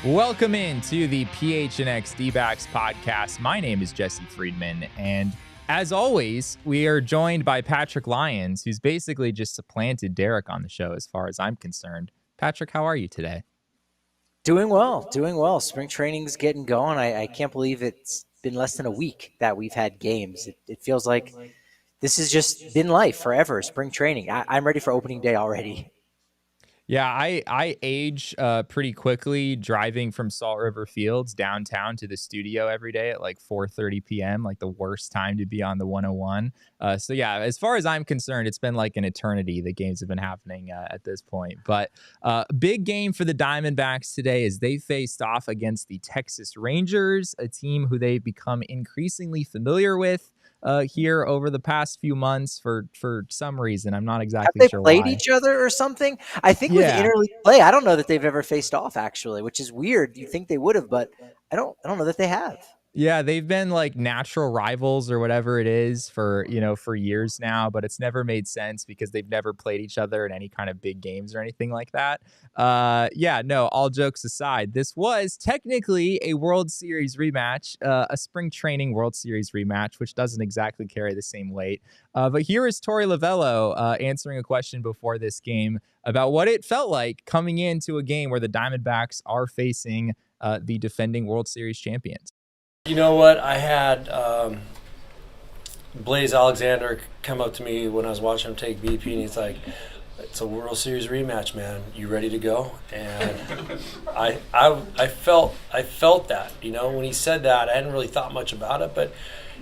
Welcome into the PHNX D-backs podcast. My name is Jesse Friedman, and as always, we are joined by Patrick Lyons, who's basically just supplanted Derek on the show as far as I'm concerned. Patrick, how are you today? Doing well. Spring training's getting going. I can't believe it's been less than a week that we've had games. It feels like this has just been life forever, spring training. I'm ready for opening day already. Yeah, I age pretty quickly driving from Salt River Fields downtown to the studio every day at like 4:30 p.m., like the worst time to be on the 101. So yeah, as far as I'm concerned, it's been like an eternity. The games have been happening at this point. But big game for the Diamondbacks today as they faced off against the Texas Rangers, a team who they've become increasingly familiar with here over the past few months for some reason. I'm not exactly sure why. Have they played each other or something? I think with interleague play, I don't know that they've ever faced off, actually, which is weird. You'd think they would have, but I don't know that they have. Yeah, they've been like natural rivals or whatever it is for years now, but it's never made sense because they've never played each other in any kind of big games or anything like that. All jokes aside, this was technically a World Series rematch, a spring training World Series rematch, which doesn't exactly carry the same weight. But here is Torey Lovullo answering a question before this game about what it felt like coming into a game where the Diamondbacks are facing the defending World Series champions. You know what? I had Blaze Alexander come up to me when I was watching him take BP, and he's like, "It's a World Series rematch, man. You ready to go?" And I felt that. When he said that, I hadn't really thought much about it, but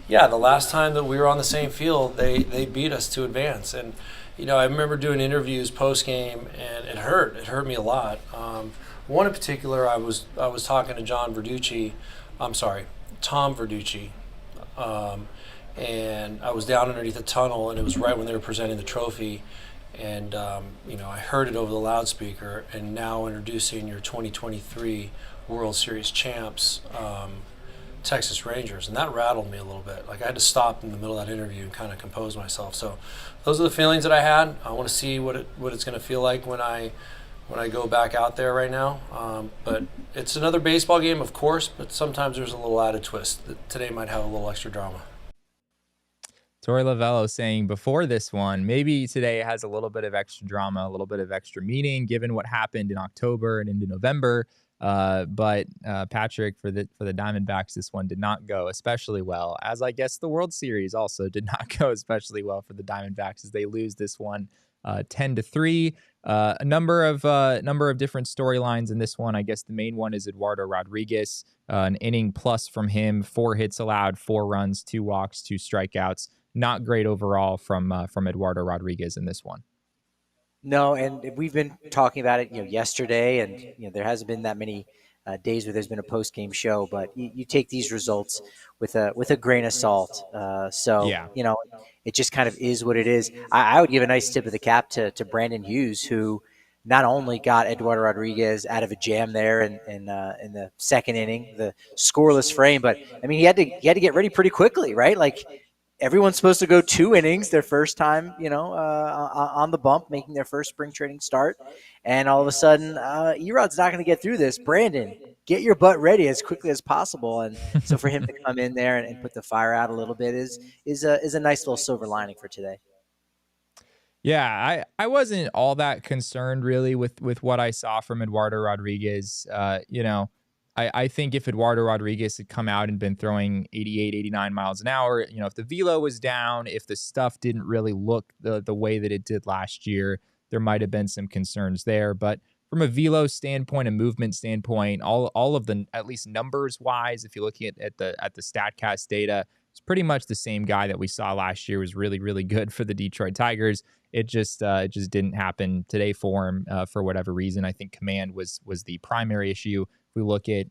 yeah, the last time that we were on the same field, they beat us to advance, and I remember doing interviews post game, and it hurt me a lot. One in particular, I was talking to Tom Verducci, and I was down underneath the tunnel, and it was right when they were presenting the trophy, and I heard it over the loudspeaker, and now introducing your 2023 World Series champs, Texas Rangers, and that rattled me a little bit. Like I had to stop in the middle of that interview and kind of compose myself. So those are the feelings that I had. I want to see what it's going to feel like when I go back out there right now. But it's another baseball game, of course, but sometimes there's a little added twist. Today might have a little extra drama. Torey Lovullo saying before this one, maybe today has a little bit of extra drama, a little bit of extra meaning, given what happened in October and into November. But Patrick, for the Diamondbacks, this one did not go especially well, as I guess the World Series also did not go especially well for the Diamondbacks as they lose this one 10-3. A number of different storylines in this one. I guess the main one is Eduardo Rodriguez, an inning plus from him, 4 hits allowed, 4 runs, 2 walks, 2 strikeouts. Not great overall from Eduardo Rodriguez in this one. No, and we've been talking about it, yesterday, and there hasn't been that many days where there's been a post-game show, but you take these results with a grain of salt. It just kind of is what it is. I would give a nice tip of the cap to Brandon Hughes, who not only got Eduardo Rodriguez out of a jam there in the second inning, the scoreless frame, but I mean he had to get ready pretty quickly, right? Like everyone's supposed to go 2 innings their first time, on the bump, making their first spring training start. And all of a sudden, Erod's not going to get through this. Brandon, get your butt ready as quickly as possible. And so for him to come in there and put the fire out a little bit is a nice little silver lining for today. Yeah, I wasn't all that concerned really with what I saw from Eduardo Rodriguez. I think if Eduardo Rodriguez had come out and been throwing 88, 89 miles an hour, if the velo was down, if the stuff didn't really look the way that it did last year, there might have been some concerns there. But from a velo standpoint, a movement standpoint, all of the, at least numbers wise, if you're looking at the StatCast data, It's pretty much the same guy that we saw last year. Was really, really good for the Detroit Tigers. It just didn't happen today for him for whatever reason. I think command was the primary issue. If we look at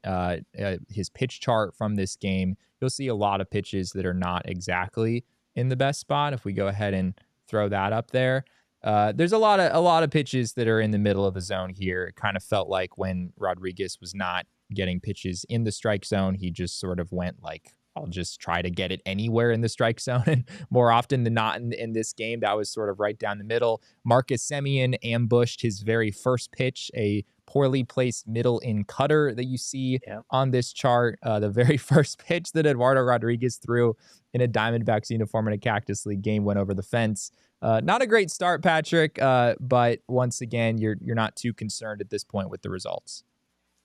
his pitch chart from this game, you'll see a lot of pitches that are not exactly in the best spot. If we go ahead and throw that up there, there's a lot of pitches that are in the middle of the zone here. It kind of felt like when Rodriguez was not getting pitches in the strike zone, he just sort of went like, I'll just try to get it anywhere in the strike zone. And more often than not in this game, that was sort of right down the middle. Marcus Semien ambushed his very first pitch, a poorly placed middle in cutter that you see on this chart. The very first pitch that Eduardo Rodriguez threw in a Diamondbacks uniform in a Cactus League game went over the fence. Not a great start, Patrick, but once again, you're not too concerned at this point with the results.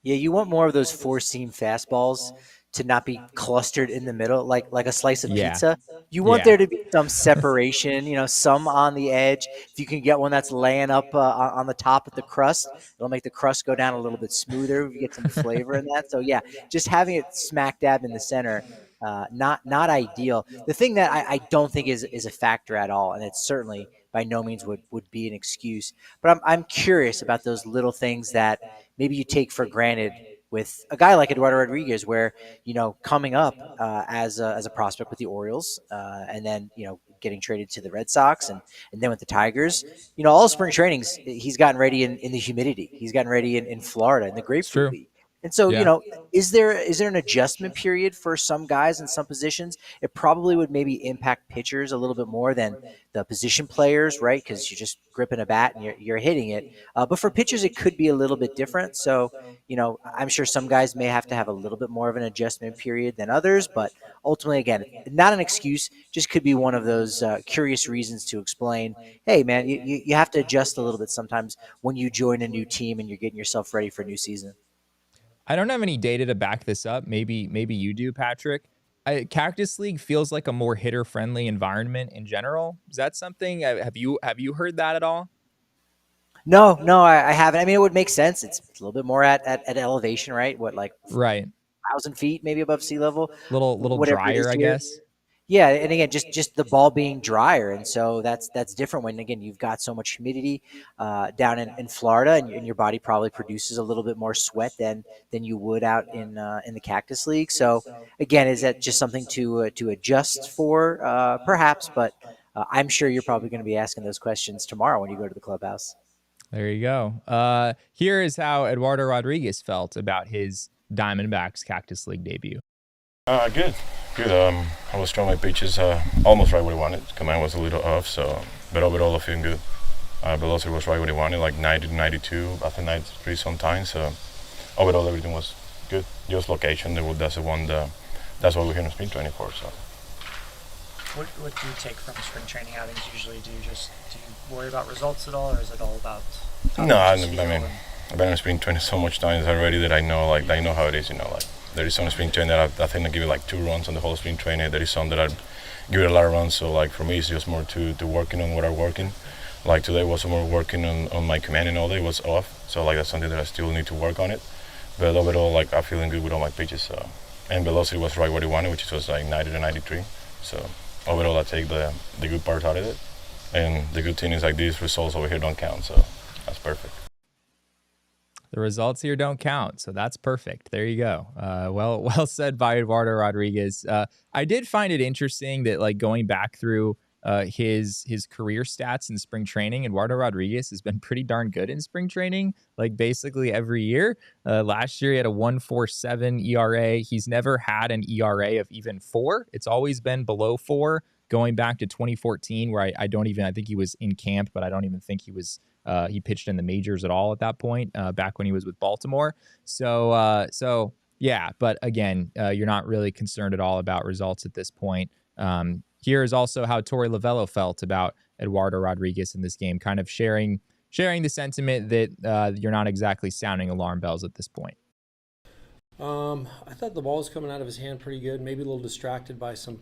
Yeah, you want more of those four-seam fastballs to not be clustered in the middle, like a slice of pizza. You want there to be some separation, some on the edge. If you can get one that's laying up on the top of the crust, it'll make the crust go down a little bit smoother. You get some flavor in that. So, yeah, just having it smack dab in the center, not ideal. The thing that I don't think is a factor at all, and it certainly by no means would be an excuse. But I'm curious about those little things that maybe you take for granted with a guy like Eduardo Rodriguez, where, coming up as a prospect with the Orioles and then, getting traded to the Red Sox and then with the Tigers, all spring trainings, he's gotten ready in the humidity. He's gotten ready in Florida in the Grapefruit League. And so, is there an adjustment period for some guys in some positions? It probably would maybe impact pitchers a little bit more than the position players, right? Because you're just gripping a bat and you're hitting it. But for pitchers, it could be a little bit different. So, I'm sure some guys may have to have a little bit more of an adjustment period than others. But ultimately, again, not an excuse, just could be one of those curious reasons to explain, hey, man, you have to adjust a little bit sometimes when you join a new team and you're getting yourself ready for a new season. I don't have any data to back this up. Maybe you do, Patrick. Cactus League feels like a more hitter-friendly environment in general. Is that something? Have you heard that at all? No, I haven't. I mean, it would make sense. It's a little bit more at elevation, right? What, like right, 1,000 feet maybe above sea level? Little drier, I guess. Yeah, and again, just the ball being drier, and so that's different when, again, you've got so much humidity down in Florida, and your body probably produces a little bit more sweat than you would out in the Cactus League. So again, is that just something to adjust for, perhaps? But I'm sure you're probably going to be asking those questions tomorrow when you go to the clubhouse. There you go. Here is how Eduardo Rodriguez felt about his Diamondbacks Cactus League debut. Good. I was throwing my pitches almost right where I wanted. Command was a little off, but overall I feeling good. Velocity was right where I wanted, like 90 to 92, after 93 sometimes. So overall everything was good. Just location, that's what we're here in spring training for. So. What do you take from spring training outings usually? Do you worry about results at all, or is it all about? No, I mean, I've been in spring training so much times already that I know how it is. There is some spring training that I think I give it like 2 runs on the whole spring training. There is some that I give it a lot of runs. So like for me, it's just more to working on what I'm working. Like today was more working on my commanding all day. It was off, so like that's something that I still need to work on it. But overall, like I'm feeling good with all my pitches. So, and velocity was right where I wanted, which was like 90 to 93. So overall, I take the good part out of it. And the good thing is like these results over here don't count, so that's perfect. The results here don't count, so that's perfect. There you go. Well said by Eduardo Rodriguez. I did find it interesting that, like, going back through his career stats in spring training, Eduardo Rodriguez has been pretty darn good in spring training, like basically every year. Last year he had a 1.47 ERA. He's never had an ERA of even 4. It's always been below 4, going back to 2014, where I think he was in camp, but I don't even think he pitched in the majors at all at that point, back when he was with Baltimore. So yeah, but again, you're not really concerned at all about results at this point. Here is also how Torey Lovullo felt about Eduardo Rodriguez in this game, kind of sharing the sentiment that you're not exactly sounding alarm bells at this point. I thought the ball was coming out of his hand pretty good. Maybe a little distracted by some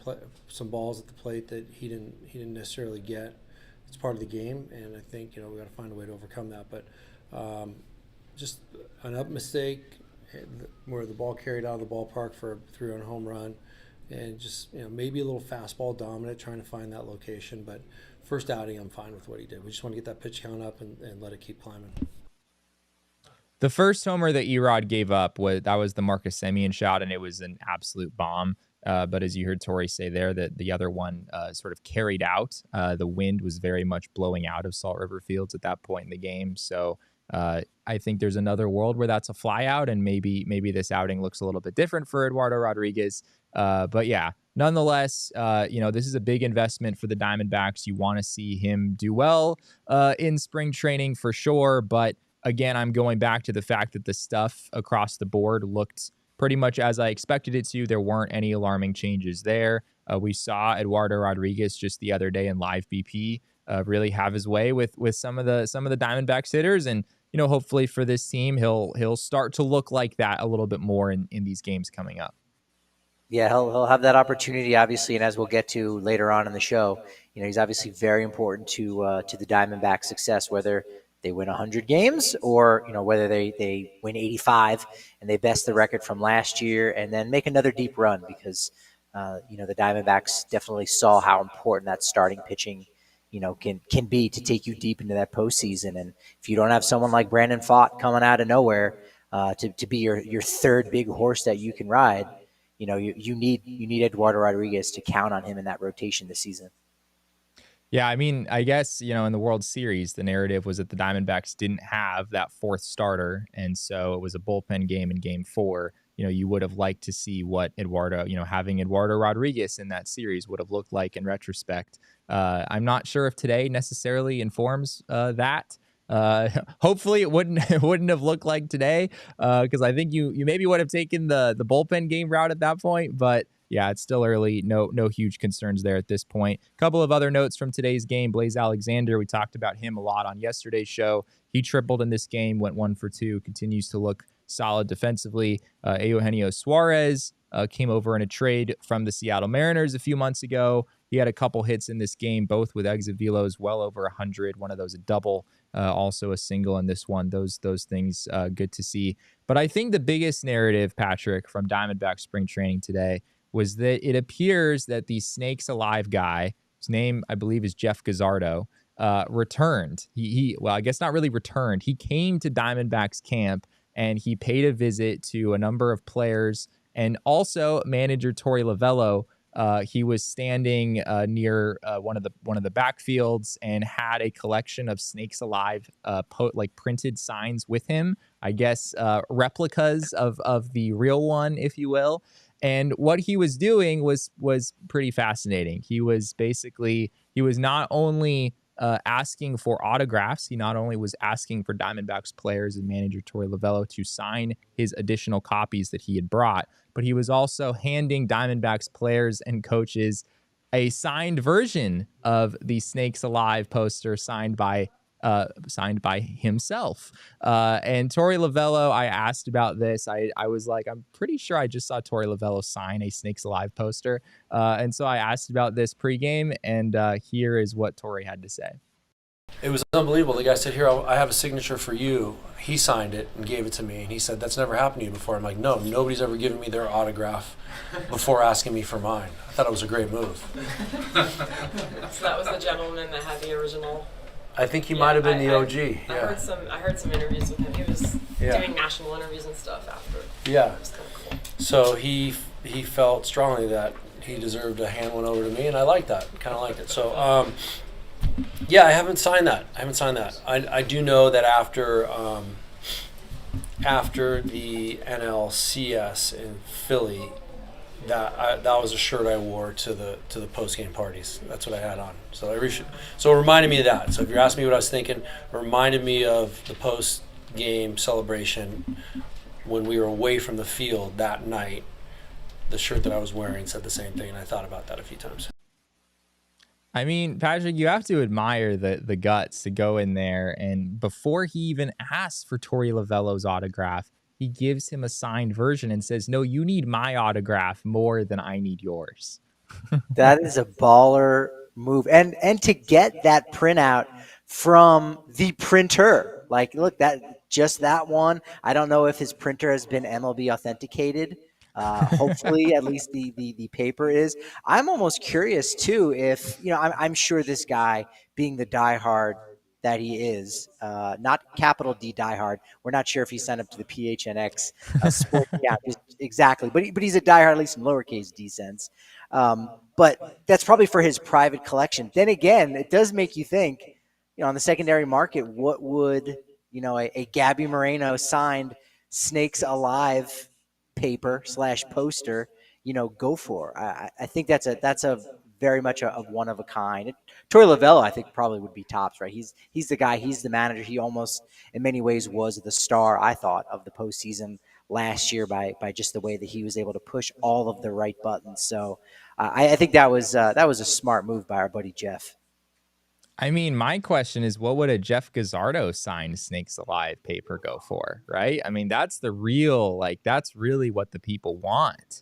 balls at the plate that he didn't necessarily get. It's part of the game, and I think we got to find a way to overcome that. But just an up mistake where the ball carried out of the ballpark for a 3-run home run. and just maybe a little fastball dominant, trying to find that location. But first outing, I'm fine with what he did. We just want to get that pitch count up and let it keep climbing. The first homer that Erod gave up was the Marcus Semien shot, and it was an absolute bomb. But as you heard Torey say there, that the other one sort of carried out. The wind was very much blowing out of Salt River Fields at that point in the game. So I think there's another world where that's a fly out, and maybe this outing looks a little bit different for Eduardo Rodriguez. But yeah, nonetheless, this is a big investment for the Diamondbacks. You want to see him do well in spring training for sure. But again, I'm going back to the fact that the stuff across the board looked pretty much as I expected it to. There weren't any alarming changes there. We saw Eduardo Rodriguez just the other day in live BP really have his way with some of the Diamondbacks hitters, and hopefully for this team he'll start to look like that a little bit more in these games coming up. Yeah, he'll have that opportunity, obviously, and as we'll get to later on in the show, he's obviously very important to the Diamondbacks' success, whether they win 100 games or whether they win 85 and they best the record from last year and then make another deep run, because the Diamondbacks definitely saw how important that starting pitching can be to take you deep into that postseason. And if you don't have someone like Brandon Pfaadt coming out of nowhere to be your third big horse that you can ride, you need Eduardo Rodriguez to count on him in that rotation this season. Yeah, I mean, I guess, in the World Series, the narrative was that the Diamondbacks didn't have that fourth starter, and so it was a bullpen game in Game 4. You would have liked to see what having Eduardo Rodriguez in that series would have looked like in retrospect. I'm not sure if today necessarily informs that. Hopefully it wouldn't have looked like today, because I think you maybe would have taken the bullpen game route at that point, but yeah, it's still early. No huge concerns there at this point. A couple of other notes from today's game. Blaze Alexander, we talked about him a lot on yesterday's show. He tripled in this game, went 1 for 2, continues to look solid defensively. Eugenio Suarez came over in a trade from the Seattle Mariners a few months ago. He had a couple hits in this game, both with exit velos well over 100. One of those a double, also a single in this one. Those things good to see. But I think the biggest narrative, Patrick, from Diamondback spring training today was that it appears that the Snakes Alive guy, whose name I believe is Jeff Gazzardo, returned. Well, I guess not really returned. He came to Diamondbacks camp and he paid a visit to a number of players and also manager Torey Lovullo. He was standing near one of the backfields and had a collection of Snakes Alive printed signs with him. I guess replicas of the real one, if you will. And what he was doing was pretty fascinating. He was not only asking for autographs. He not only was asking for Diamondbacks players and manager Torey Lovullo to sign his additional copies that he had brought, but he was also handing Diamondbacks players and coaches a signed version of the Snakes Alive poster signed by himself. And Torey Lovullo, I asked about this. I was like, I'm pretty sure I just saw Torey Lovullo sign a Snakes Alive poster. And so I asked about this pregame, and here is what Torey had to say. It was unbelievable. The guy said, "Here, I have a signature for you." He signed it and gave it to me. And he said, "That's never happened to you before." I'm like, "No, nobody's ever given me their autograph before asking me for mine." I thought it was a great move. So that was the gentleman that had the original. I think he might have been the OG. I heard some interviews with him. He was doing national interviews and stuff after. Yeah. It was kind of cool. So he felt strongly that he deserved to hand one over to me, and I liked that. Kind of liked it. So, yeah, I haven't signed that. I do know that after the NLCS in Philly, that was a shirt I wore to the post game parties. That's what I had on. So it reminded me of that. So if you're asking me what I was thinking, it reminded me of the post game celebration when we were away from the field that night. The shirt that I was wearing said the same thing, and I thought about that a few times. I mean, Patrick, you have to admire the guts to go in there, and before he even asks for Torey Lovullo's autograph, he gives him a signed version and says, "No, you need my autograph more than I need yours." That is a baller move. And to get that printout from the printer. Like, look, that one. I don't know if his printer has been MLB authenticated. Hopefully, at least the paper is. I'm almost curious too if I'm sure this guy, being the diehard that he is, not capital D diehard. We're not sure if he signed up to the PHNX sport. Yeah, exactly. But he's a diehard, at least in lowercase d sense. But that's probably for his private collection. Then again, it does make you think, on the secondary market, what would, a Gabby Moreno signed Snakes Alive paper / poster, go for? I think that's a very much a one of a kind. Torey Lovullo, I think, probably would be tops, right? He's the guy. He's the manager. He almost, in many ways, was the star, I thought, of the postseason last year by just the way that he was able to push all of the right buttons. So I think that was a smart move by our buddy Jeff. I mean, my question is, what would a Jeff Gazzardo signed Snakes Alive paper go for, right? I mean, that's that's really what the people want.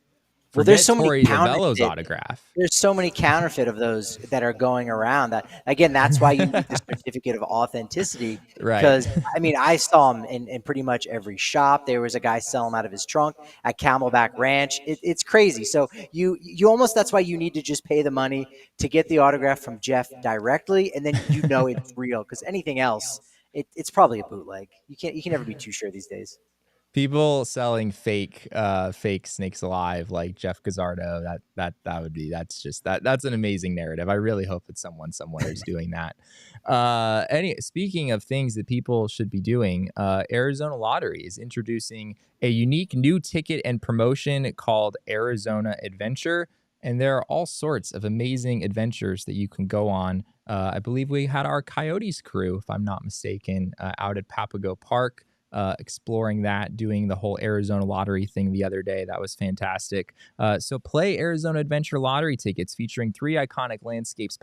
Well, there's so many Torey Lovullo's autograph. There's so many counterfeit of those that are going around. That again, that's why you need the certificate of authenticity. Right. Because I mean, I saw them in pretty much every shop. There was a guy selling them out of his trunk at Camelback Ranch. It's crazy. So you almost, that's why you need to just pay the money to get the autograph from Jeff directly, and then it's real. Because anything else, it's probably a bootleg. You can never be too sure these days. People selling fake Snakes Alive like Jeff Gazzardo, that's an amazing narrative. I really hope that someone somewhere is doing that. Speaking of things that people should be doing, Arizona Lottery is introducing a unique new ticket and promotion called Arizona Adventure, and there are all sorts of amazing adventures that you can go on. I believe we had our Coyotes crew, if I'm not mistaken, out at Papago Park, exploring that, doing the whole Arizona Lottery thing the other day. That was fantastic. So play Arizona Adventure Lottery tickets featuring 3 iconic landscapes,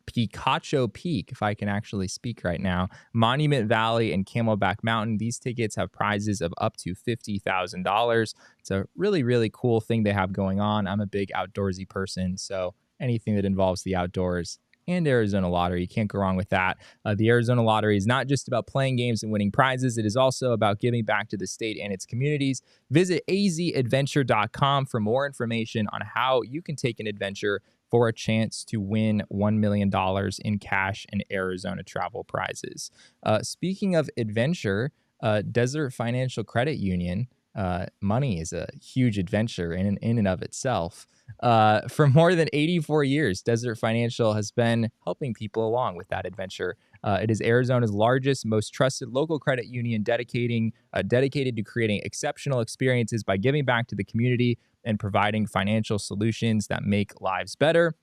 Picacho Peak, if I can actually speak right now, Monument Valley, and Camelback Mountain. These tickets have prizes of up to $50,000. It's a really, really cool thing they have going on. I'm a big outdoorsy person, so anything that involves the outdoors and Arizona Lottery, you can't go wrong with that. The Arizona Lottery is not just about playing games and winning prizes. It is also about giving back to the state and its communities. Visit azadventure.com for more information on how you can take an adventure for a chance to win $1 million in cash and Arizona travel prizes. Speaking of adventure, Desert Financial Credit Union, money is a huge adventure in and of itself. For more than 84 years, Desert Financial has been helping people along with that adventure. It is Arizona's largest, most trusted local credit union, dedicated to creating exceptional experiences by giving back to the community and providing financial solutions that make lives better.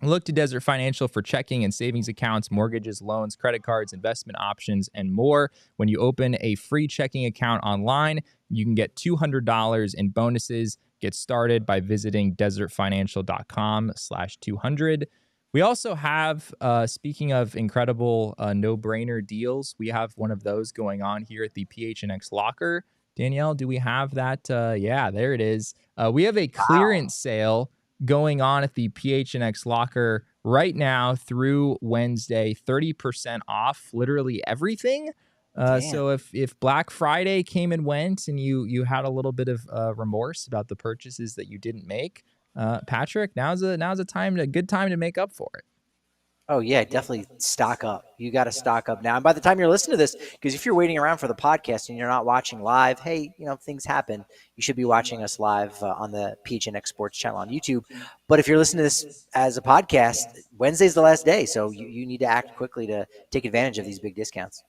Look to Desert Financial for checking and savings accounts, mortgages, loans, credit cards, investment options, and more. When you open a free checking account online, you can get $200 in bonuses. Get started by visiting desertfinancial.com/200. We also have, speaking of incredible no-brainer deals, we have one of those going on here at the PHNX Locker. Danielle, do we have that? Yeah, there it is. We have a clearance sale going on at the PHNX Locker right now through Wednesday, 30% off literally everything. So if Black Friday came and went and you had a little bit of remorse about the purchases that you didn't make, Patrick, now's a good time to make up for it. Oh, yeah, definitely stock up. You got to stock up now. And by the time you're listening to this, because if you're waiting around for the podcast and you're not watching live, hey, things happen. You should be watching us live on the PHNX Sports channel on YouTube. But if you're listening to this as a podcast, Wednesday's the last day. So you need to act quickly to take advantage of these big discounts.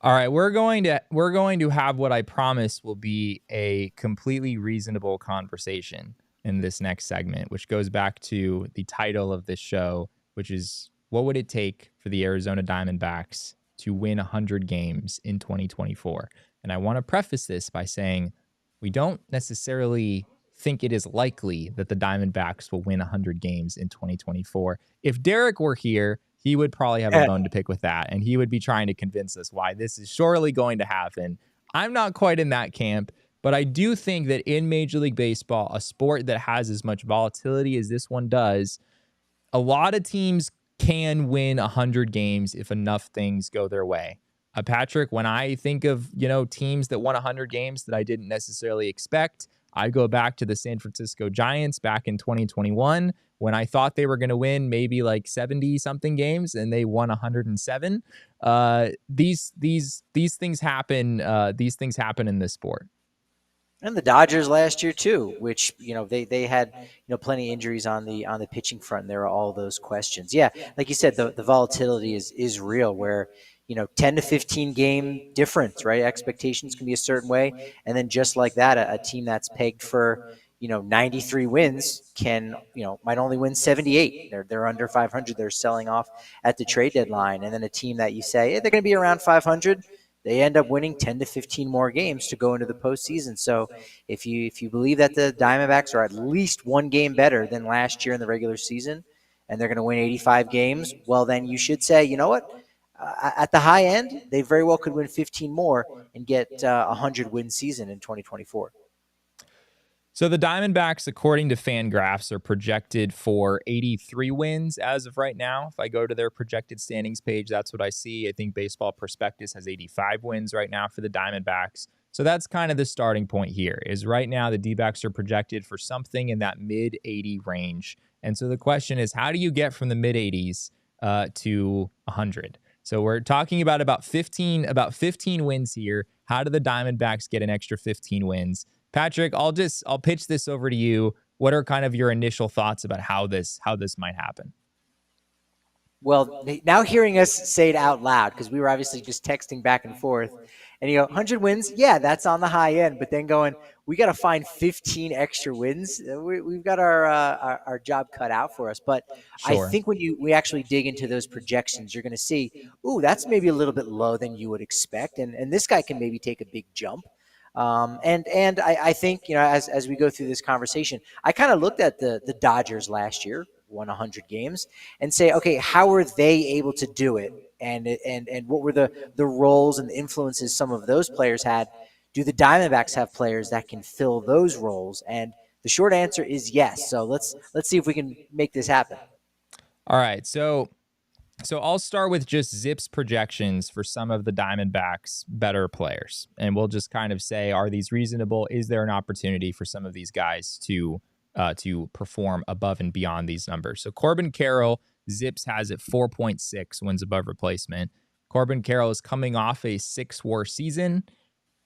All right, we're going to have what I promise will be a completely reasonable conversation in this next segment, which goes back to the title of this show, which is, what would it take for the Arizona Diamondbacks to win 100 games in 2024? And I want to preface this by saying we don't necessarily think it is likely that the Diamondbacks will win 100 games in 2024. If Derek were here, he would probably have a bone to pick with that, and he would be trying to convince us why this is surely going to happen. I'm not quite in that camp, but I do think that in Major League Baseball, a sport that has as much volatility as this one does, a lot of teams can win 100 games if enough things go their way. Patrick, when I think of, teams that won 100 games that I didn't necessarily expect, I go back to the San Francisco Giants back in 2021 when I thought they were going to win maybe like 70 something games and they won 107. These things happen. These things happen in this sport. And the Dodgers last year too, which they had plenty of injuries on the pitching front. And there are all those questions. Yeah, like you said, the volatility is real. Where 10 to 15 game difference, right? Expectations can be a certain way, and then just like that, a team that's pegged for 93 wins can might only win 78. They're under 500. They're selling off at the trade deadline, and then a team that you say they're going to be around 500. They end up winning 10 to 15 more games to go into the postseason. So if you believe that the Diamondbacks are at least one game better than last year in the regular season, and they're going to win 85 games, well, then you should say, you know what? At the high end, they very well could win 15 more and get a 100-win season in 2024. So the Diamondbacks, according to Fangraphs, are projected for 83 wins as of right now. If I go to their projected standings page, that's what I see. I think Baseball Prospectus has 85 wins right now for the Diamondbacks. So that's kind of the starting point here, is right now the D-backs are projected for something in that mid-80 range. And so the question is, how do you get from the mid-80s to 100? So we're talking about 15 wins here. How do the Diamondbacks get an extra 15 wins? Patrick, I'll pitch this over to you. What are kind of your initial thoughts about how this might happen? Well, now hearing us say it out loud, because we were obviously just texting back and forth, and 100 wins, yeah, that's on the high end. But then going, we got to find 15 extra wins. We've got our job cut out for us. But Sure. I think when we actually dig into those projections, you're going to see, ooh, that's maybe a little bit low than you would expect, and this guy can maybe take a big jump. And I think as we go through this conversation, I kind of looked at the Dodgers last year, won 100 games, and say, okay, how were they able to do it, and what were the roles and the influences some of those players had? Do the Diamondbacks have players that can fill those roles? And the short answer is yes. So let's see if we can make this happen. All right, so I'll start with just Zip's projections for some of the Diamondbacks' better players. And we'll just kind of say, are these reasonable? Is there an opportunity for some of these guys to perform above and beyond these numbers? So Corbin Carroll, Zips has at 4.6 wins above replacement. Corbin Carroll is coming off a 6-WAR season.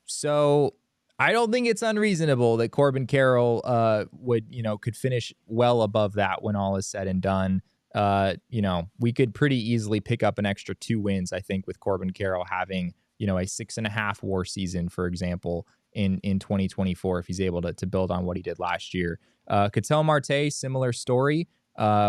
So I don't think it's unreasonable that Corbin Carroll could finish well above that when all is said and done. We could pretty easily pick up an extra 2 wins, I think, with Corbin Carroll having, a 6.5 WAR season, for example, in 2024, if he's able to build on what he did last year. Ketel Marte, similar story,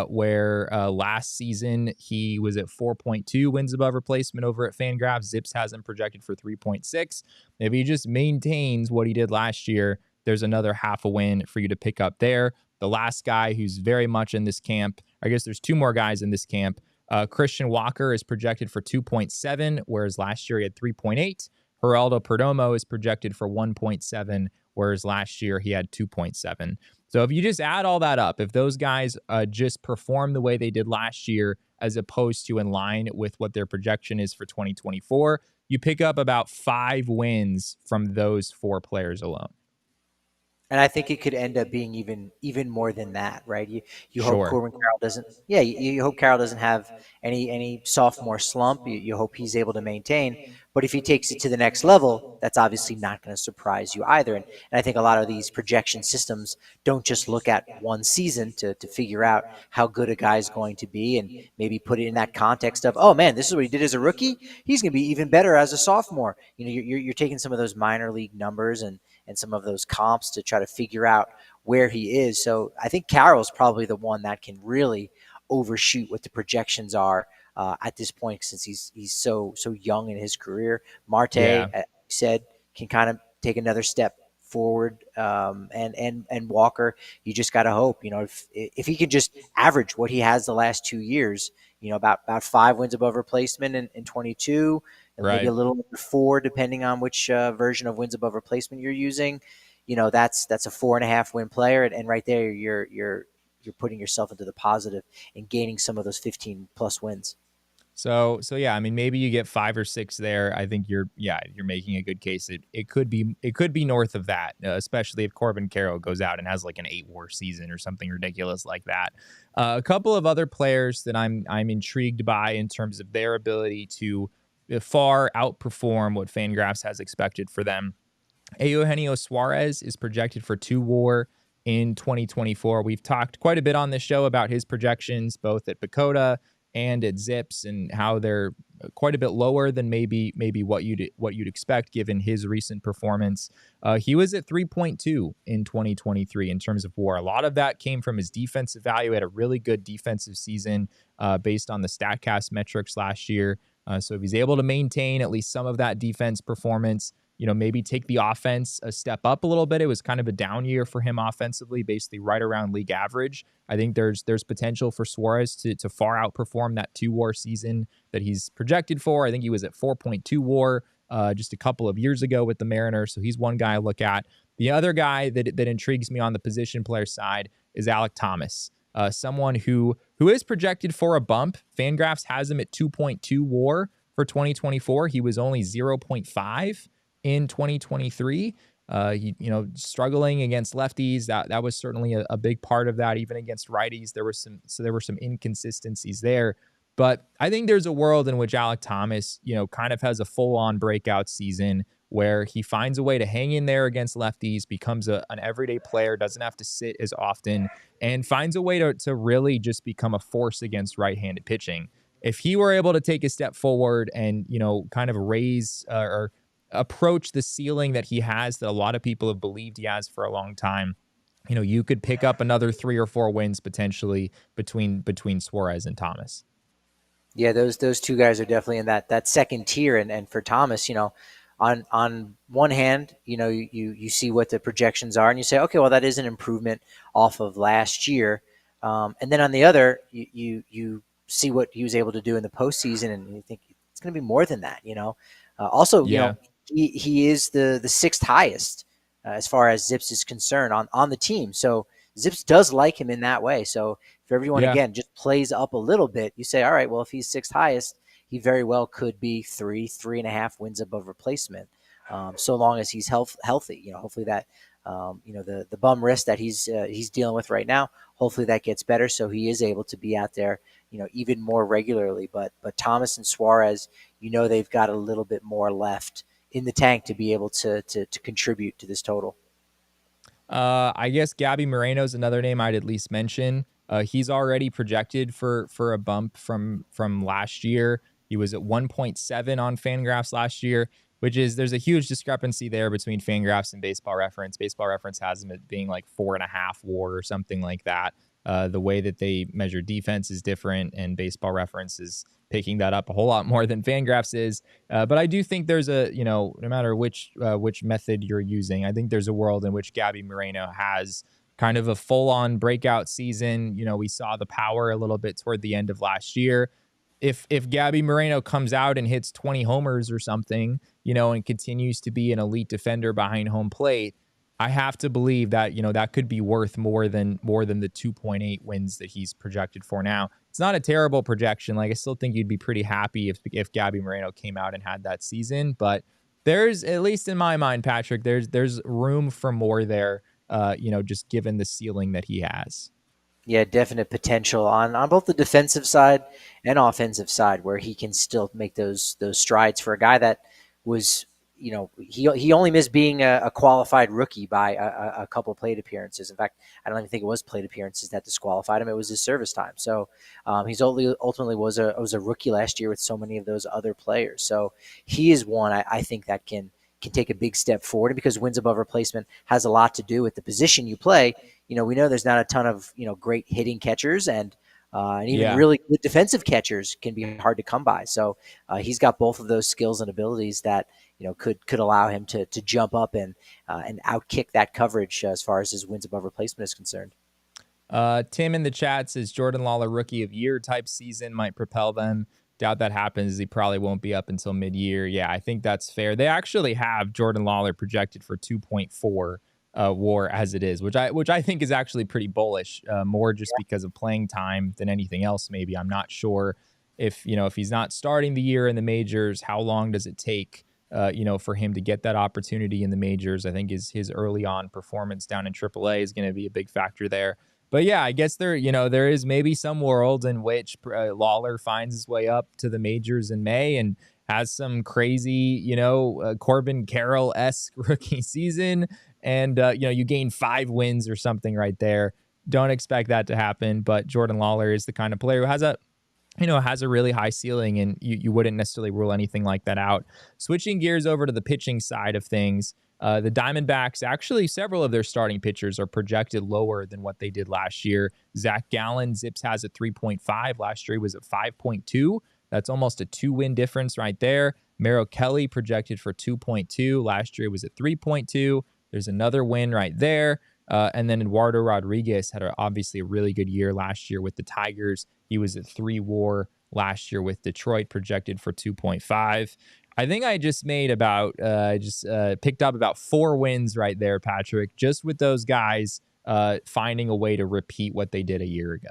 where last season he was at 4.2 wins above replacement over at Fangraphs. Zips has him projected for 3.6. If he just maintains what he did last year, there's another half a win for you to pick up there. The last guy who's very much in this camp, I guess there's 2 more guys in this camp. Christian Walker is projected for 2.7, whereas last year he had 3.8. Geraldo Perdomo is projected for 1.7, whereas last year he had 2.7. So if you just add all that up, if those guys just perform the way they did last year, as opposed to in line with what their projection is for 2024, you pick up about 5 wins from those 4 players alone. And I think it could end up being even more than that, right? You Sure. hope Corbin Carroll doesn't. Yeah, you hope Carroll doesn't have any sophomore slump. You hope he's able to maintain. But if he takes it to the next level, that's obviously not going to surprise you either. And I think a lot of these projection systems don't just look at one season to figure out how good a guy's going to be, and maybe put it in that context of, oh man, this is what he did as a rookie. He's going to be even better as a sophomore. You're taking some of those minor league numbers and some of those comps to try to figure out where he is. So I think Carroll's probably the one that can really overshoot what the projections are at this point, since he's so young in his career. Marte, as you said, can kind of take another step forward, and Walker, you just got to hope, if he can just average what he has the last 2 years, about 5 wins above replacement in 22, Right. Maybe a little over 4, depending on which version of wins above replacement you're using. That's a 4.5 win player, and right there you're putting yourself into the positive and gaining some of those 15 plus wins. So yeah, I mean, maybe you get 5 or 6 there. I think you're making a good case. It could be north of that, especially if Corbin Carroll goes out and has like an 8-WAR season or something ridiculous like that. A couple of other players that I'm intrigued by in terms of their ability to far outperform what Fangraphs has expected for them. Eugenio Suarez is projected for 2-WAR in 2024. We've talked quite a bit on this show about his projections, both at Bakota and at Zips, and how they're quite a bit lower than maybe what you'd expect given his recent performance. He was at 3.2 in 2023 in terms of WAR. A lot of that came from his defensive value. He had a really good defensive season based on the Statcast metrics last year. So if he's able to maintain at least some of that defense performance, maybe take the offense a step up a little bit. It was kind of a down year for him offensively, basically right around league average. I think there's potential for Suarez to far outperform that 2-WAR season that he's projected for. I think he was at 4.2 WAR just a couple of years ago with the Mariners, so he's one guy I look at. The other guy that intrigues me on the position player side is Alek Thomas, someone who is projected for a bump. Fangraphs has him at 2.2 WAR for 2024. He was only 0.5 in 2023. Struggling against lefties. That was certainly a big part of that. Even against righties, there were some inconsistencies there. But I think there's a world in which Alek Thomas, kind of has a full-on breakout season where he finds a way to hang in there against lefties, becomes an everyday player, doesn't have to sit as often, and finds a way to really just become a force against right-handed pitching. If he were able to take a step forward and, kind of raise or approach the ceiling that he has, that a lot of people have believed he has for a long time, you could pick up another 3 or 4 wins potentially between Suarez and Thomas. Yeah, those two guys are definitely in that second tier. And for Thomas, on one hand, you see what the projections are and you say, okay, well, that is an improvement off of last year. And then on the other, you see what he was able to do in the postseason, and you think it's going to be more than that. He is the 6th highest as far as Zips is concerned on the team. So Zips does like him in that way. So if everyone, again, just plays up a little bit, you say, all right, well, if he's 6th highest, he very well could be 3.5 wins above replacement, so long as he's healthy. Hopefully that, the bum wrist that he's dealing with right now, hopefully that gets better so he is able to be out there, even more regularly. But Thomas and Suarez, they've got a little bit more left in the tank to be able to contribute to this total. I guess Gabby Moreno is another name I'd at least mention. He's already projected for a bump from last year. He was at 1.7 on Fangraphs last year, there's a huge discrepancy there between Fangraphs and Baseball Reference. Baseball Reference has him at being like 4.5 WAR or something like that. The way that they measure defense is different, and Baseball Reference is picking that up a whole lot more than Fangraphs is. But I do think there's no matter which method you're using, I think there's a world in which Gabby Moreno has kind of a full-on breakout season. We saw the power a little bit toward the end of last year. If Gabby Moreno comes out and hits 20 homers or something, and continues to be an elite defender behind home plate, I have to believe that, that could be worth more than the 2.8 wins that he's projected for now. It's not a terrible projection. Like, I still think you'd be pretty happy if Gabby Moreno came out and had that season, but there's, at least in my mind, Patrick, there's room for more there, just given the ceiling that he has. Yeah, definite potential on both the defensive side and offensive side, where he can still make those strides for a guy that was, he only missed being a qualified rookie by a couple plate appearances. In fact, I don't even think it was plate appearances that disqualified him. It was his service time. So he's ultimately was a rookie last year with so many of those other players. So he is one I think that can take a big step forward. And because wins above replacement has a lot to do with the position you play, we know there's not a ton of, great hitting catchers, and even really good defensive catchers can be hard to come by. So he's got both of those skills and abilities that, could allow him to jump up and outkick that coverage as far as his wins above replacement is concerned. Tim in the chat says Jordan Lawler Rookie of Year type season might propel them. Doubt that happens. He probably won't be up until mid-year. Yeah, I think that's fair. They actually have Jordan Lawler projected for 2.4 WAR as it is, which I think is actually pretty bullish, more just because of playing time than anything else. Maybe, I'm not sure. if he's not starting the year in the majors, how long does it take for him to get that opportunity in the majors? I think his early on performance down in AAA is going to be a big factor there. But yeah, I guess there is maybe some world in which Lawler finds his way up to the majors in May and has some crazy, Corbin Carroll-esque rookie season, and you gain 5 wins or something right there. Don't expect that to happen, but Jordan Lawler is the kind of player who has a really high ceiling, and you wouldn't necessarily rule anything like that out. Switching gears over to the pitching side of things, the Diamondbacks, actually, several of their starting pitchers are projected lower than what they did last year. Zach Gallen, Zips has a 3.5. Last year, he was at 5.2. That's almost a 2-win difference right there. Merrill Kelly projected for 2.2. Last year, it was at 3.2. There's another win right there. And then Eduardo Rodriguez had obviously a really good year last year with the Tigers. He was at 3 WAR last year with Detroit, projected for 2.5. I think I just made picked up about 4 wins right there, Patrick, just with those guys finding a way to repeat what they did a year ago.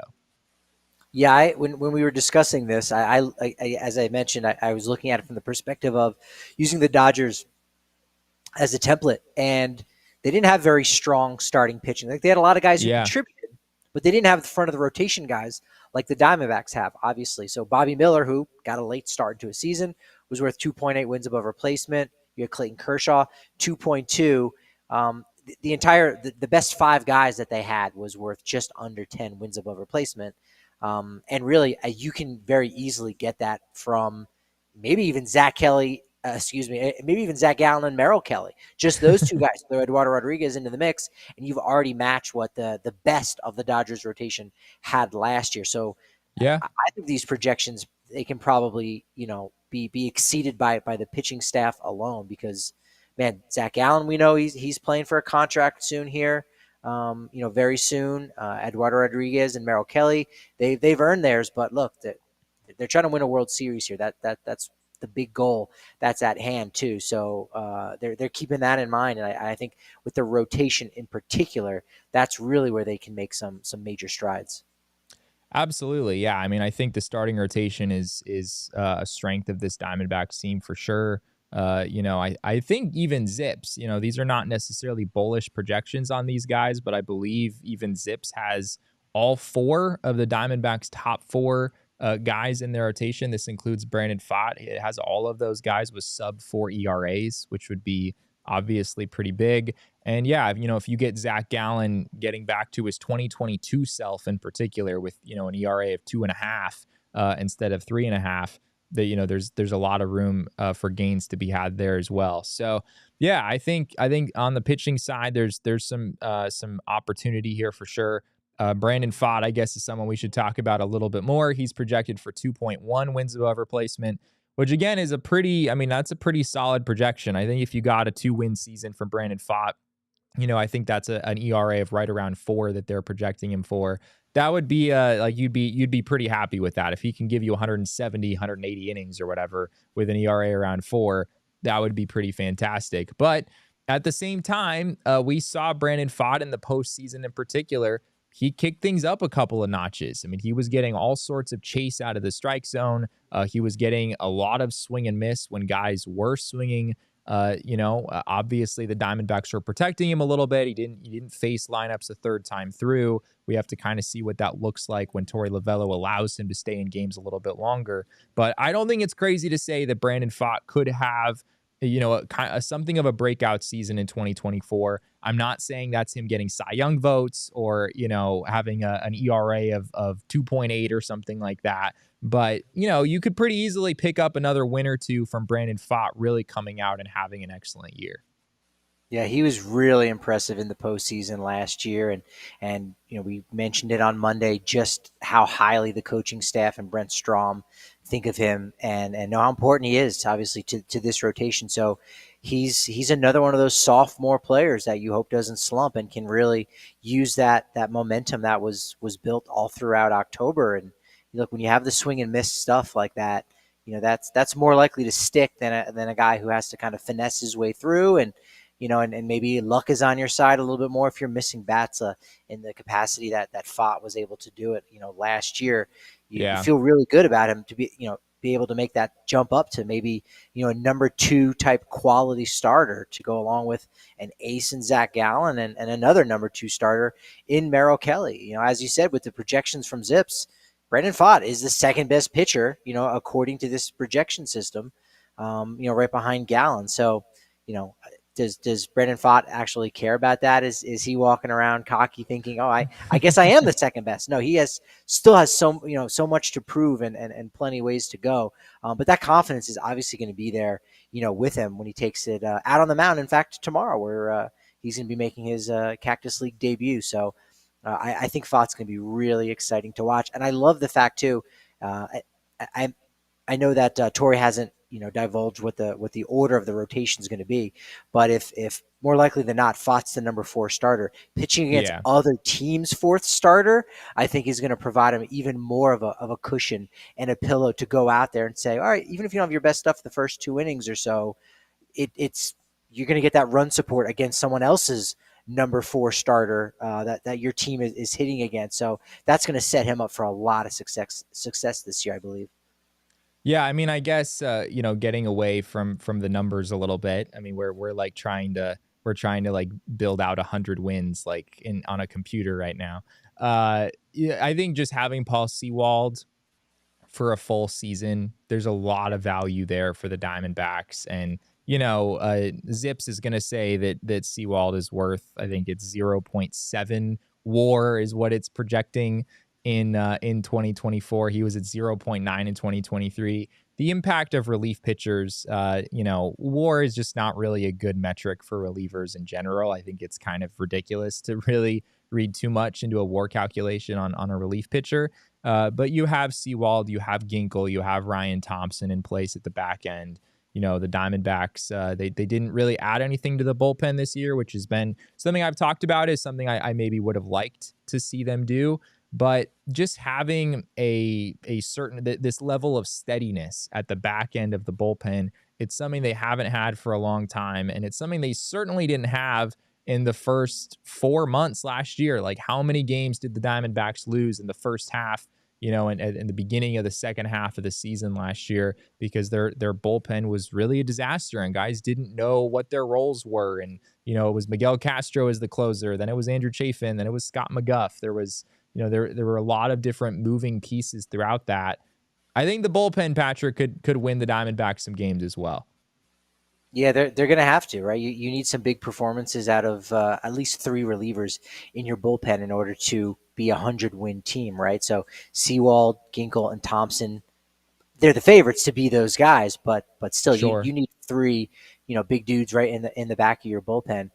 Yeah, when we were discussing this, I as I mentioned, I was looking at it from the perspective of using the Dodgers as a template, and they didn't have very strong starting pitching. Like, they had a lot of guys who contributed, but they didn't have the front of the rotation guys like the Diamondbacks have, obviously. So Bobby Miller, who got a late start into a season, was worth 2.8 wins above replacement. You had Clayton Kershaw, 2.2. The best 5 guys that they had was worth just under 10 wins above replacement. And really, you can very easily get that from maybe even Zach Gallen and Merrill Kelly. Just those 2 guys, throw Eduardo Rodriguez into the mix, and you've already matched what the best of the Dodgers rotation had last year. So yeah, I think these projections, they can probably, be exceeded by the pitching staff alone, because, man, Zach Gallen, we know he's playing for a contract soon here. Very soon. Eduardo Rodriguez and Merrill Kelly, they've earned theirs, but look, they're trying to win a World Series here. That's the big goal that's at hand too. So they're keeping that in mind, and I think with the rotation in particular, that's really where they can make some major strides. Absolutely, yeah. I mean, I think the starting rotation is a strength of this Diamondbacks team for sure. I think even Zips, these are not necessarily bullish projections on these guys, but I believe even Zips has all 4 of the Diamondbacks' top 4 guys in their rotation. This includes Brandon Pfaadt. It has all of those guys with sub-4 ERAs, which would be obviously pretty big. And yeah, if you get Zach Gallen getting back to his 2022 self in particular with, an ERA of 2.5 instead of 3.5, there's a lot of room for gains to be had there as well. So yeah, I think on the pitching side, there's some opportunity here for sure. Brandon Pfaadt, I guess, is someone we should talk about a little bit more. He's projected for 2.1 wins above replacement, which again is that's a pretty solid projection. I think if you got a 2-win season from Brandon Pfaadt, I think that's an ERA of right around 4 that they're projecting him for. That would be you'd be pretty happy with that. If he can give you 170, 180 innings or whatever with an ERA around 4, that would be pretty fantastic. But at the same time, we saw Brandon Pfaadt in the postseason in particular. He kicked things up a couple of notches. I mean, he was getting all sorts of chase out of the strike zone. He was getting a lot of swing and miss when guys were swinging. Obviously the Diamondbacks were protecting him a little bit. He didn't face lineups a third time through. We have to kind of see what that looks like when Torey Lovullo allows him to stay in games a little bit longer. But I don't think it's crazy to say that Brandon Pfaadt could have, something of a breakout season in 2024. I'm not saying that's him getting Cy Young votes or, having an ERA of 2.8 or something like that. But, you could pretty easily pick up another win or 2 from Brandon Pfaadt really coming out and having an excellent year. Yeah, he was really impressive in the postseason last year, and we mentioned it on Monday just how highly the coaching staff and Brent Strom think of him, and know how important he is, obviously, to this rotation. So he's another one of those sophomore players that you hope doesn't slump and can really use that momentum that was built all throughout October. And look, when you have the swing and miss stuff like that, that's more likely to stick than a guy who has to kind of finesse his way through and and maybe luck is on your side a little bit more if you're missing bats in the capacity that Fott was able to do it, last year. You feel really good about him to be able to make that jump up to maybe, a number 2 type quality starter to go along with an ace in Zach Gallen and another number 2 starter in Merrill Kelly. As you said, with the projections from Zips, Brandon Pfaadt is the second best pitcher, according to this projection system, right behind Gallen. So, does Brandon Pfaadt actually care about that? Is he walking around cocky thinking, oh, I guess I am the second best? No, he still has so much to prove and plenty of ways to go. But that confidence is obviously going to be there, with him when he takes it out on the mound. In fact, tomorrow where he's going to be making his Cactus League debut. So I think Pfaadt's going to be really exciting to watch. And I love the fact too, I know that Torey hasn't divulged what the order of the rotation is going to be, but if more likely than not, Pfaadt's the number 4 starter pitching against other teams' 4th starter, I think is going to provide him even more of a cushion and a pillow to go out there and say, all right, even if you don't have your best stuff the first 2 innings or so, it's you're going to get that run support against someone else's number 4 starter that your team is hitting against. So that's going to set him up for a lot of success this year, I believe. Yeah, I mean, I guess getting away from the numbers a little bit. I mean, we're like trying to like build out 100 wins like on a computer right now. Yeah, I think just having Paul Sewald for a full season, there's a lot of value there for the Diamondbacks. And Zips is going to say that Sewald is worth, I think it's 0.7 WAR is what it's projecting in 2024. He was at 0.9 in 2023. The impact of relief pitchers, WAR is just not really a good metric for relievers in general. I think it's kind of ridiculous to really read too much into a WAR calculation on a relief pitcher. But you have Sewald, you have Ginkel, you have Ryan Thompson in place at the back end. The Diamondbacks, they didn't really add anything to the bullpen this year, which has been something I've talked about, is something I maybe would have liked to see them do. But just having a certain this level of steadiness at the back end of the bullpen, it's something they haven't had for a long time, and it's something they certainly didn't have in the first 4 months last year. Like, how many games did the Diamondbacks lose in the first half, and in the beginning of the second half of the season last year, because their bullpen was really a disaster and guys didn't know what their roles were. And, it was Miguel Castro as the closer, then it was Andrew Chafin, then it was Scott McGuff. There was, there were a lot of different moving pieces throughout that. I think the bullpen, Patrick, could win the Diamondbacks some games as well. Yeah, they're going to have to, right? You need some big performances out of at least 3 relievers in your bullpen in order to be 100-win team, right? So Sewald, Ginkel, and Thompson, they're the favorites to be those guys, but still, Sure. you need 3, big dudes right in the back of your bullpen.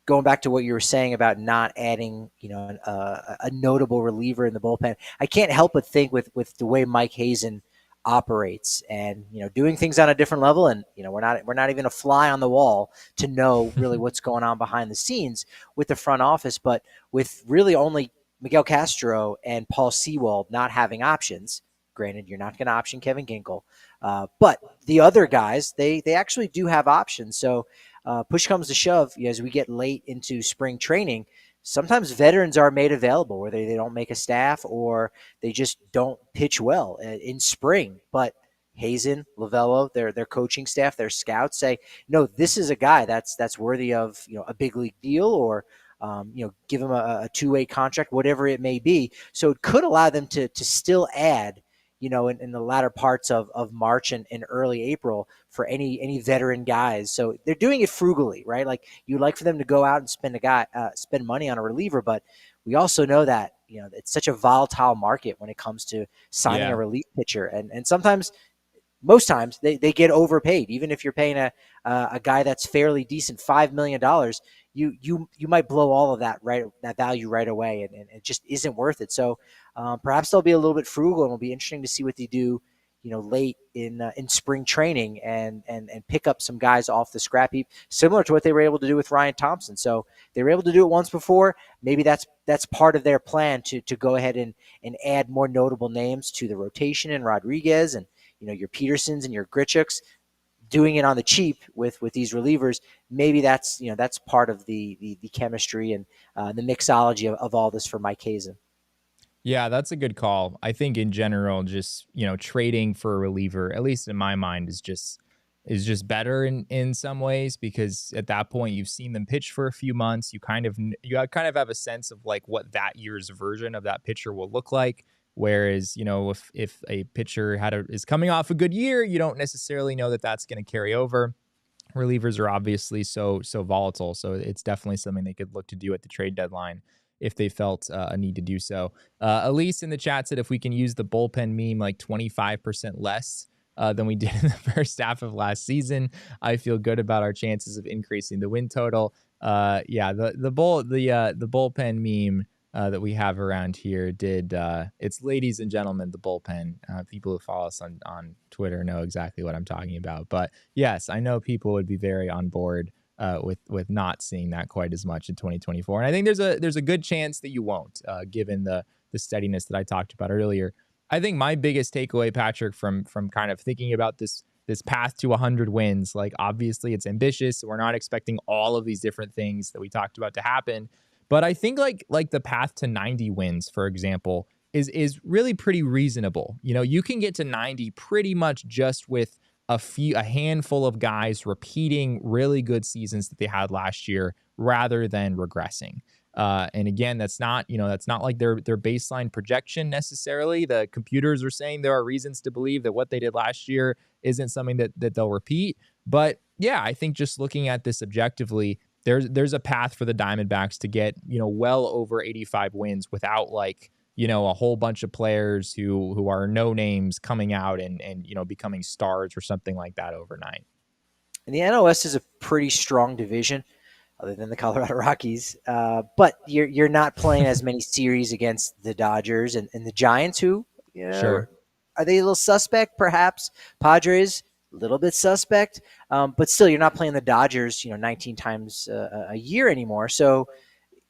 Going back to what you were saying about not adding, a notable reliever in the bullpen, I can't help but think with the way Mike Hazen operates and doing things on a different level, and we're not even a fly on the wall to know really what's going on behind the scenes with the front office, but with really only Miguel Castro and Paul Sewald not having options. Granted, you're not going to option Kevin Ginkel, but the other guys, they actually do have options. So push comes to shove, as we get late into spring training, sometimes veterans are made available, whether they don't make a staff or they just don't pitch well in spring. But Hazen, Lovullo, their coaching staff, their scouts say, no, this is a guy that's worthy of a big league deal, or give him a 2-way contract, whatever it may be. So it could allow them to still add, in the latter parts of March and early April for any veteran guys. So they're doing it frugally, right? Like, you'd like for them to go out and spend money on a reliever, but we also know that, it's such a volatile market when it comes to signing a relief pitcher. And sometimes, most times, they get overpaid. Even if you're paying a guy that's fairly decent, $5 million, you might blow all of that value right away, and it just isn't worth it. So perhaps they'll be a little bit frugal, and it'll be interesting to see what they do, late in spring training and pick up some guys off the scrap heap, similar to what they were able to do with Ryan Thompson. So they were able to do it once before. Maybe that's part of their plan to go ahead and add more notable names to the rotation, and Rodriguez and your Petersons and your Grichuks. doing it on the cheap with these relievers, maybe that's part of the chemistry and the mixology of all this for Mike Hazen. Yeah, that's a good call. I think in general, just trading for a reliever, at least in my mind, is just better in some ways, because at that point you've seen them pitch for a few months. You kind of have a sense of like what that year's version of that pitcher will look like. Whereas if a pitcher is coming off a good year, you don't necessarily know that that's going to carry over. Relievers are obviously so volatile, so it's definitely something they could look to do at the trade deadline if they felt a need to do so. Elise in the chat said if we can use the bullpen meme like 25% less than we did in the first half of last season, I feel good about our chances of increasing the win total. The bullpen meme that we have around here it's ladies and gentlemen, the bullpen. People who follow us on Twitter know exactly what I'm talking about. But yes, I know people would be very on board with not seeing that quite as much in 2024. And I think there's a good chance that you won't, given the steadiness that I talked about earlier. I think my biggest takeaway, Patrick, from kind of thinking about this path to 100 wins, like obviously it's ambitious. We're not expecting all of these different things that we talked about to happen. But I think like the path to 90 wins, for example, is really pretty reasonable. You can get to 90 pretty much just with a handful of guys repeating really good seasons that they had last year rather than regressing. And again, that's not like their baseline projection necessarily. The computers are saying there are reasons to believe that what they did last year isn't something that they'll repeat. But yeah, I think just looking at this objectively, there's a path for the Diamondbacks to get, well over 85 wins without a whole bunch of players who are no names coming out and becoming stars or something like that overnight. And the NL West is a pretty strong division, other than the Colorado Rockies. But you're not playing as many series against the Dodgers and the Giants, who, sure, are they a little suspect? Perhaps Padres, a little bit suspect. But still, you're not playing the Dodgers, 19 times a year anymore. So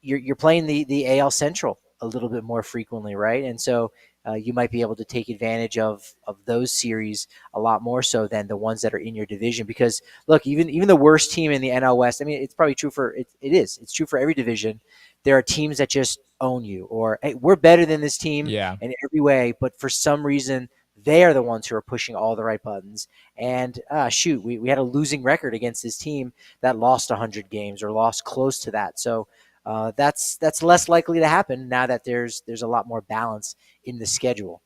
you're playing the AL Central a little bit more frequently, right? And so you might be able to take advantage of those series a lot more so than the ones that are in your division. Because look, even the worst team in the NL West, I mean, it's probably true for it's true for every division. There are teams that just own you, or hey, we're better than this team in every way, but for some reason they are the ones who are pushing all the right buttons. And we had a losing record against this team that lost 100 games or lost close to that. So that's less likely to happen now that there's a lot more balance in the schedule.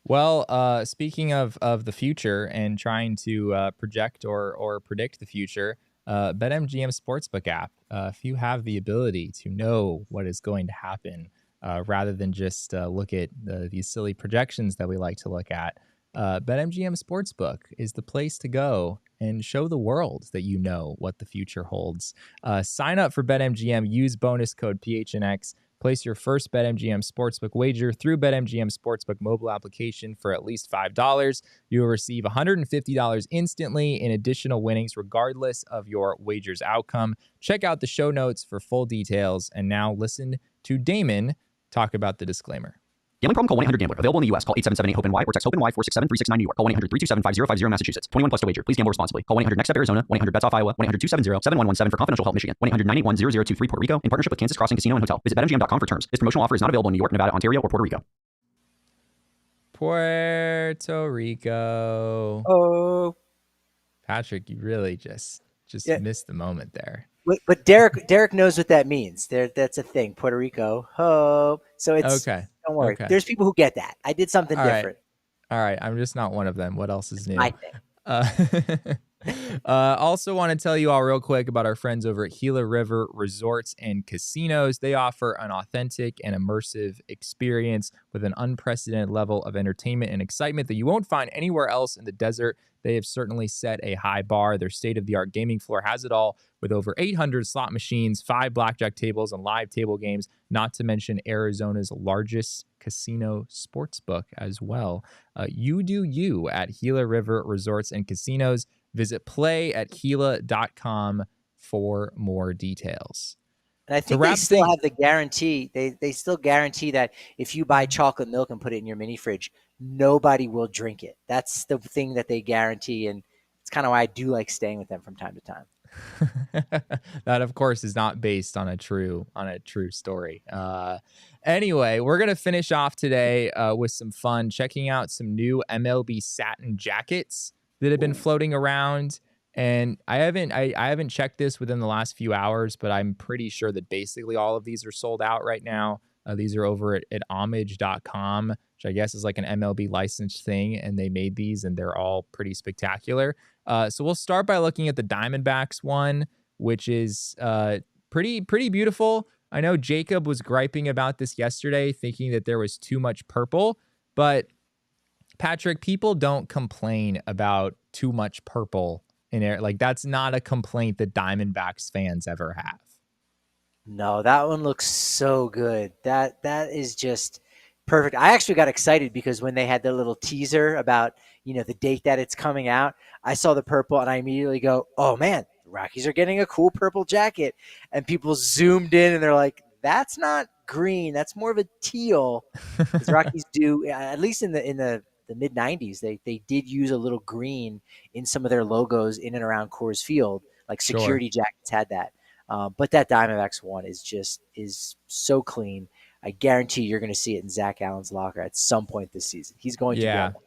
Well, speaking of the future and trying to project or predict the future, BetMGM Sportsbook app, if you have the ability to know what is going to happen rather than just look at these silly projections that we like to look at, BetMGM Sportsbook is the place to go and show the world that you know what the future holds. Sign up for BetMGM, use bonus code PHNX, place your first BetMGM Sportsbook wager through BetMGM Sportsbook mobile application for at least $5. You will receive $150 instantly in additional winnings regardless of your wager's outcome. Check out the show notes for full details. And now listen to Damon talk about the disclaimer. Gambling problem? Call 1-800-GAMBLER. Available in the U.S. Call 877-8-HOPE-NY or text HOPE-NY 467-369 New York. Call 1-800-327-5050 Massachusetts. 21 plus to wager. Please gamble responsibly. Call 1-800-NEXT-STEP Arizona. 1-800-BETS-OFF Iowa. 1-800-270-7117 for confidential help Michigan. 1-800-981-0023 Puerto Rico in partnership with Kansas Crossing Casino and Hotel. Visit BetMGM.com for terms. This promotional offer is not available in New York, Nevada, Ontario, or Puerto Rico. Puerto Rico. Oh, Patrick, you really just missed the moment there. But Derek knows what that means. That's a thing. Puerto Rico. Oh, so it's okay. Don't worry. Okay. There's people who get that. I did something different. All right. I'm just not one of them. What else is new? I think. Also want to tell you all real quick about our friends over at Gila River Resorts and Casinos. They offer an authentic and immersive experience with an unprecedented level of entertainment and excitement that you won't find anywhere else in the desert. They have certainly set a high bar. Their state-of-the-art gaming floor has it all, with over 800 slot machines, 5 blackjack tables, and live table games, not to mention Arizona's largest casino sportsbook as well. You do you at Gila River Resorts and Casinos. Visit play@Gila.com for more details. And I think they still have the guarantee. They still guarantee that if you buy chocolate milk and put it in your mini fridge, nobody will drink it. That's the thing that they guarantee. And kind of why I do like staying with them from time to time. That of course is not based on a true story. Anyway, we're gonna finish off today with some fun, checking out some new MLB satin jackets that have been floating around. And I haven't checked this within the last few hours, but I'm pretty sure that basically all of these are sold out right now. These are over at homage.com, which I guess is like an MLB licensed thing, and they made these and they're all pretty spectacular. So we'll start by looking at the Diamondbacks one, which is pretty beautiful. I know Jacob was griping about this yesterday, thinking that there was too much purple, but Patrick, people don't complain about too much purple in there. Like, that's not a complaint that Diamondbacks fans ever have. No, that one looks so good. That is just perfect. I actually got excited because when they had their little teaser about, the date that it's coming out, I saw the purple and I immediately go, oh man, the Rockies are getting a cool purple jacket. And people zoomed in and they're like, that's not green. That's more of a teal. Because Rockies do, at least in the mid 90s, they did use a little green in some of their logos in and around Coors Field. Like security jackets had that. But that Diamondbacks one is so clean. I guarantee you're going to see it in Zach Allen's locker at some point this season. He's going to get one.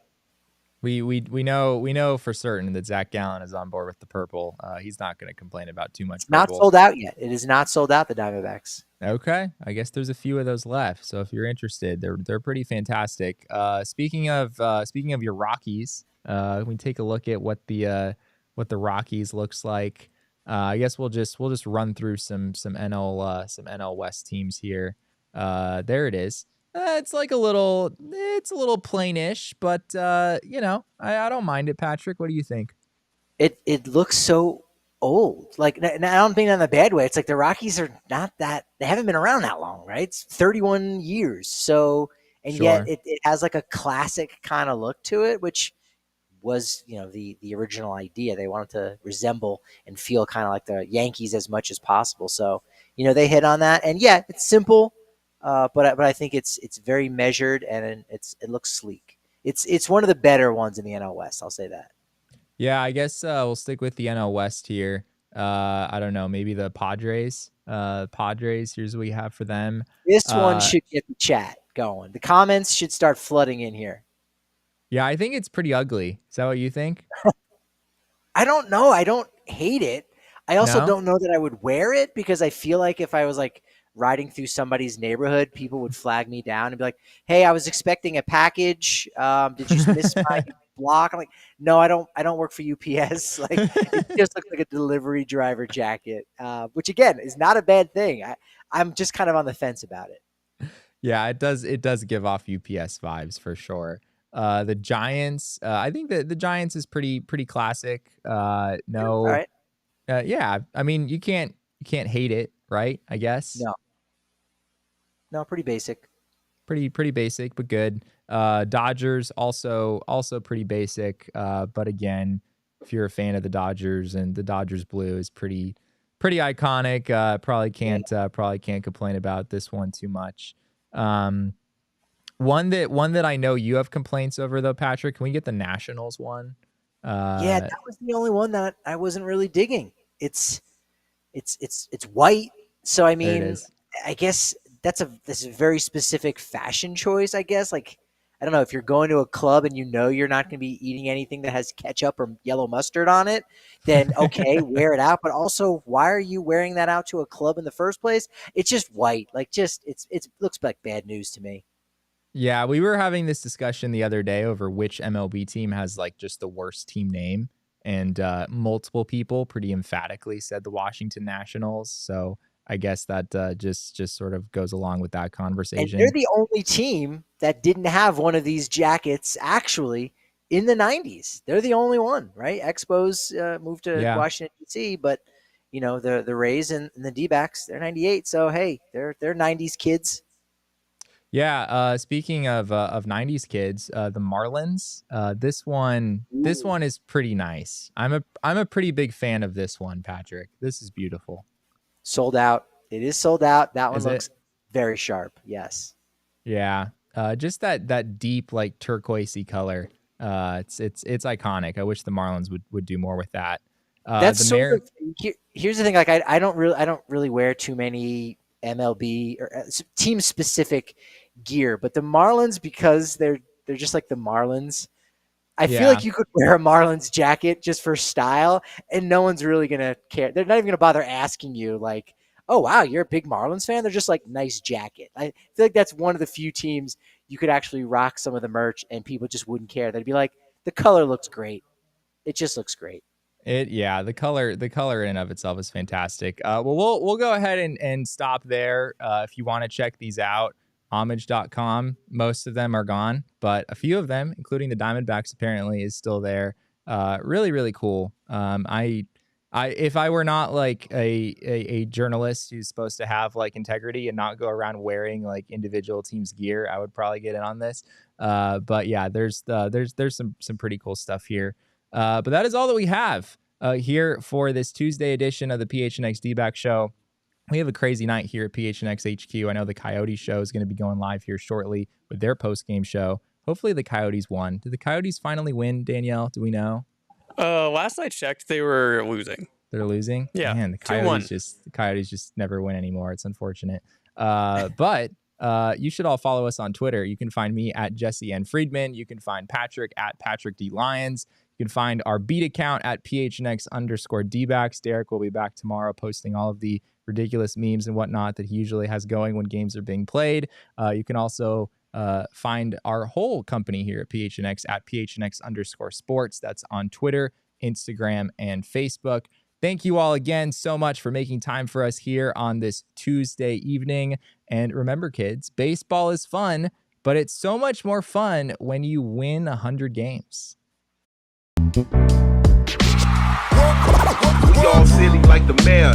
We know for certain that Zach Gallen is on board with the purple. He's not going to complain about too much. It's not sold out yet. It is not sold out, the Diamondbacks. Okay, I guess there's a few of those left. So if you're interested, they're pretty fantastic. Speaking of your Rockies, we take a look at what the Rockies looks like. I guess we'll just run through some NL West teams here. There it is. It's a little plainish, but I don't mind it. Patrick, what do you think? It looks so old. Like, I don't mean that in a bad way. It's like the Rockies are they haven't been around that long, right? It's 31 years. So, and yet it has like a classic kind of look to it, which was, the original idea. They wanted to resemble and feel kind of like the Yankees as much as possible. So, they hit on that. And yeah, it's simple. But I think it's very measured and it looks sleek. It's one of the better ones in the NL West. I'll say that. Yeah, I guess we'll stick with the NL West here. I don't know, maybe the Padres. Here's what we have for them. This one should get the chat going. The comments should start flooding in here. Yeah, I think it's pretty ugly. Is that what you think? I don't know. I don't hate it. I also don't know that I would wear it because I feel like if I was like riding through somebody's neighborhood, people would flag me down and be like, hey, I was expecting a package. Did you miss my block? I'm like, no, I don't work for UPS. Like, it just looks like a delivery driver jacket, which again is not a bad thing. I'm just kind of on the fence about it. Yeah, it does give off UPS vibes for sure. The Giants, I think that the Giants is pretty classic. No, all right. Yeah, I mean, you can't hate it, right? I guess. No, pretty basic. Pretty basic, but good. Dodgers also pretty basic. But again, if you're a fan of the Dodgers and the Dodgers blue is pretty iconic. Probably can't complain about this one too much. One that I know you have complaints over though, Patrick. Can we get the Nationals one? Yeah, that was the only one that I wasn't really digging. It's white, so I mean, I guess that's a very specific fashion choice. I guess, like, I don't know, if you're going to a club and you're not going to be eating anything that has ketchup or yellow mustard on it, then okay, wear it out. But also, why are you wearing that out to a club in the first place? It's just white, like it looks like bad news to me. Yeah, we were having this discussion the other day over which MLB team has like just the worst team name. And multiple people pretty emphatically said the Washington Nationals. So I guess that just sort of goes along with that conversation. And they're the only team that didn't have one of these jackets actually in the 90s. They're the only one, right? Expos moved to Washington, D.C., but, the Rays and the D-backs, they're 98. So, hey, they're 90s kids. Yeah, speaking of 90s kids, the Marlins, this one is pretty nice. I'm a pretty big fan of this one, Patrick. This is beautiful. Sold out. It is sold out. That one looks very sharp. Yes. Yeah. Just that deep like turquoisey color. It's iconic. I wish the Marlins would do more with that. That's sort of, here's the thing. Like I don't really wear too many MLB or team specific gear, but the Marlins, because they're just like the Marlins. I feel like you could wear a Marlins jacket just for style, and no one's really gonna care. They're not even gonna bother asking you like, "Oh wow, you're a big Marlins fan." They're just like, "Nice jacket." I feel like that's one of the few teams you could actually rock some of the merch, and people just wouldn't care. They'd be like, "The color looks great. It just looks great." The color in and of itself is fantastic. Well, we'll go ahead and stop there. If you want to check these out, homage.com. Most of them are gone, but a few of them, including the Diamondbacks, apparently is still there. Really, really cool. If I were not like a journalist who's supposed to have like integrity and not go around wearing like individual teams gear, I would probably get in on this. But yeah, there's some pretty cool stuff here. But that is all that we have here for this Tuesday edition of the PHNX D-Back Show. We have a crazy night here at PHNX HQ. I know the Coyotes show is going to be going live here shortly with their post-game show. Hopefully the Coyotes won. Did the Coyotes finally win, Danielle? Do we know? Last I checked, they were losing. They're losing? Yeah. Man, the Coyotes just never win anymore. It's unfortunate. But you should all follow us on Twitter. You can find me at Jesse N. Friedman. You can find Patrick at Patrick D. Lyons. You can find our beat account at PHNX_D-backs. Derek will be back tomorrow posting all of the ridiculous memes and whatnot that he usually has going when games are being played. You can also find our whole company here at PHNX at PHNX_sports. That's on Twitter, Instagram, and Facebook. Thank you all again so much for making time for us here on this Tuesday evening. And remember, kids, baseball is fun, but it's so much more fun when you win 100 games. We all silly like the mayor.